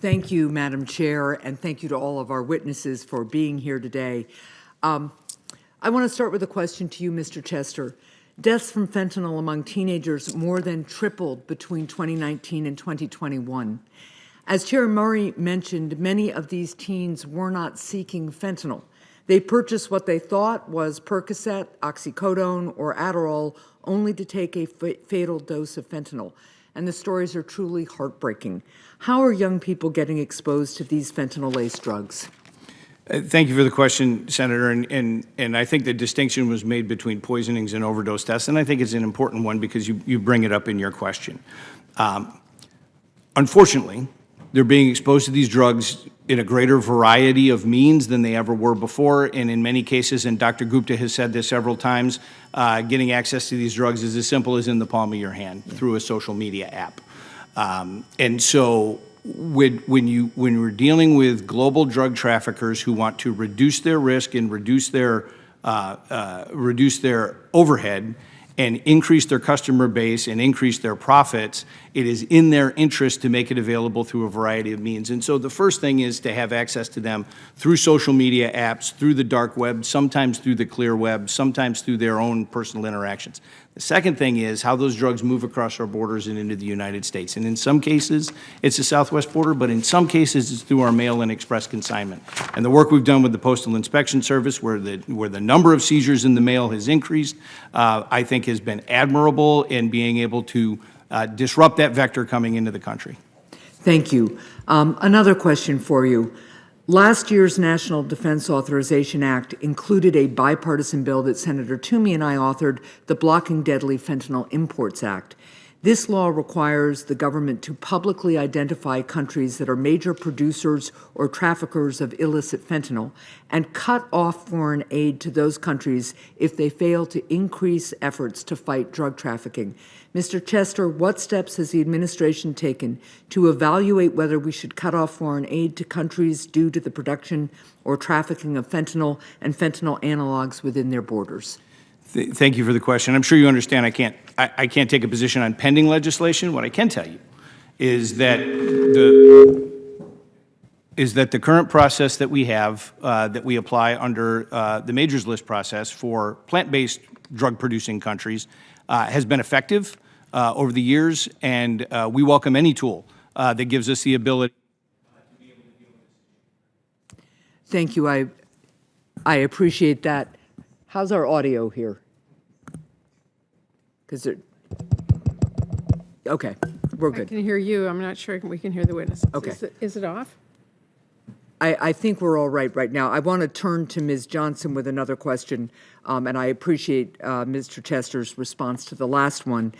Thank you, Madam Chair, and thank you to all of our witnesses for being here today. I want to start with a question to you, Mr. Chester. Deaths from fentanyl among teenagers more than tripled between 2019 and 2021. As Chair Murray mentioned, many of these teens were not seeking fentanyl. They purchased what they thought was Percocet, oxycodone, or Adderall, only to take a fatal dose of fentanyl. And the stories are truly heartbreaking. How are young people getting exposed to these fentanyl-laced drugs? Thank you for the question, Senator. And I think the distinction was made between poisonings and overdose deaths, and I think it's an important one because you bring it up in your question. Unfortunately, they're being exposed to these drugs in a greater variety of means than they ever were before, and in many cases, and Dr. Gupta has said this several times, getting access to these drugs is as simple as in the palm of your hand through a social media app. And so when we're dealing with global drug traffickers who want to reduce their risk and reduce their overhead and increase their customer base and increase their profits, it is in their interest to make it available through a variety of means. And so the first thing is to have access to them through social media apps, through the dark web, sometimes through the clear web, sometimes through their own personal interactions. The second thing is how those drugs move across our borders and into the United States. And in some cases, it's the southwest border, but in some cases, it's through our mail and express consignment. And the work we've done with the Postal Inspection Service, where the number of seizures in the mail has increased, I think has been admirable in being able to disrupt that vector coming into the country. Thank you. Another question for you. Last year's National Defense Authorization Act included a bipartisan bill that Senator Toomey and I authored, the Blocking Deadly Fentanyl Imports Act. This law requires the government to publicly identify countries that are major producers or traffickers of illicit fentanyl and cut off foreign aid to those countries if they fail to increase efforts to fight drug trafficking. Mr. Chester, what steps has the administration taken to evaluate whether we should cut off foreign aid to countries due to the production or trafficking of fentanyl and fentanyl analogs within their borders? Thank you for the question. I'm sure you understand I can't take a position on pending legislation. What I can tell you is that the current process that we have, that we apply under the majors list process for plant-based drug-producing countries has been effective over the years, and we welcome any tool that gives us the ability to be able to deal with this. Thank you. I appreciate that. How's our audio here? Because okay, we're good. I can hear you. I'm not sure we can hear the witnesses. Okay. Is it off? I think we're all right now. I want to turn to Ms. Johnson with another question, and I appreciate Mr. Chester's response to the last one.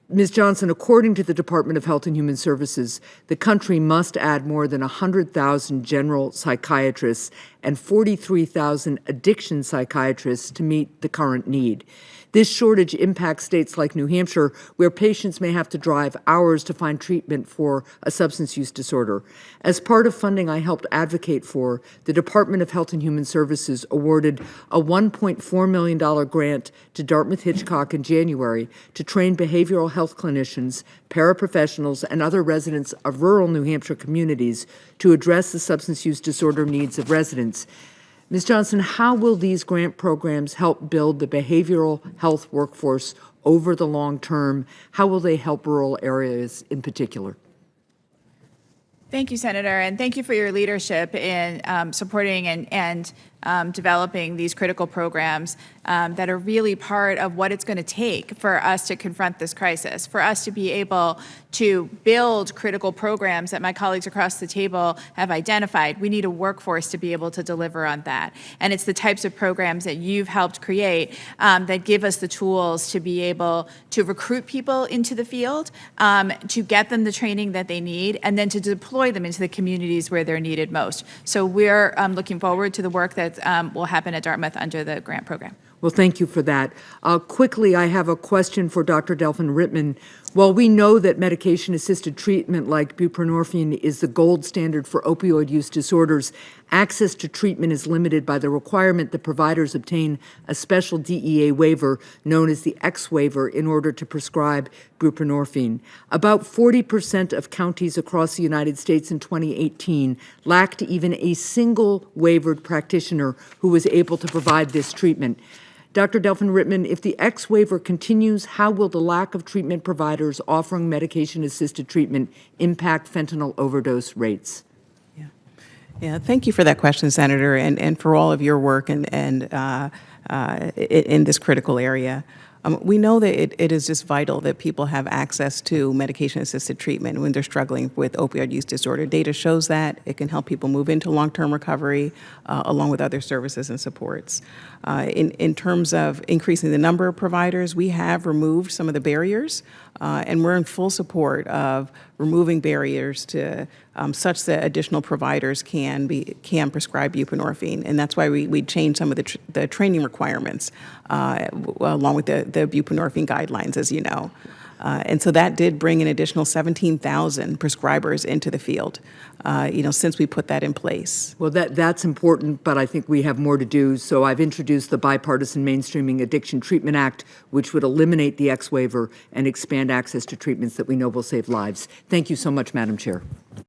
Ms. Johnson, according to the Department of Health and Human Services, the country must add more than 100,000 general psychiatrists and 43,000 addiction psychiatrists to meet the current need. This shortage impacts states like New Hampshire, where patients may have to drive hours to find treatment for a substance use disorder. As part of funding I helped advocate for, the Department of Health and Human Services awarded a $1.4 million grant to Dartmouth-Hitchcock in January to train behavioral health clinicians, paraprofessionals, and other residents of rural New Hampshire communities to address the substance use disorder needs of residents. Ms. Johnson, how will these grant programs help build the behavioral health workforce over the long term? How will they help rural areas in particular? Thank you, Senator, and thank you for your leadership in supporting and developing these critical programs that are really part of what it's going to take for us to confront this crisis, for us to be able to build critical programs that my colleagues across the table have identified. We need a workforce to be able to deliver on that. And it's the types of programs that you've helped create that give us the tools to be able to recruit people into the field, to get them the training that they need, and then to deploy them into the communities where they're needed most. So we're looking forward to the work that will happen at Dartmouth under the grant program. Well, thank you for that. Quickly, I have a question for Dr. Delphin Rittman. While we know that medication-assisted treatment like buprenorphine is the gold standard for opioid use disorders, access to treatment is limited by the requirement that providers obtain a special DEA waiver known as the X waiver in order to prescribe buprenorphine. About 40% of counties across the United States in 2018 lacked even a single waivered practitioner who was able to provide this treatment. Dr. Delphin-Rittman, if the X waiver continues, how will the lack of treatment providers offering medication-assisted treatment impact fentanyl overdose rates? Yeah, thank you for that question, Senator, and for all of your work in this critical area. We know that it is just vital that people have access to medication-assisted treatment when they're struggling with opioid use disorder. Data shows that it can help people move into long-term recovery along with other services and supports. In terms of increasing the number of providers, we have removed some of the barriers, and we're in full support of removing barriers to such that additional providers can prescribe buprenorphine, and that's why we changed some of the training requirements along with the buprenorphine guidelines, as you know. And so that did bring an additional 17,000 prescribers into the field, since we put that in place. Well, that's important, but I think we have more to do. So I've introduced the Bipartisan Mainstreaming Addiction Treatment Act, which would eliminate the X waiver and expand access to treatments that we know will save lives. Thank you so much, Madam Chair.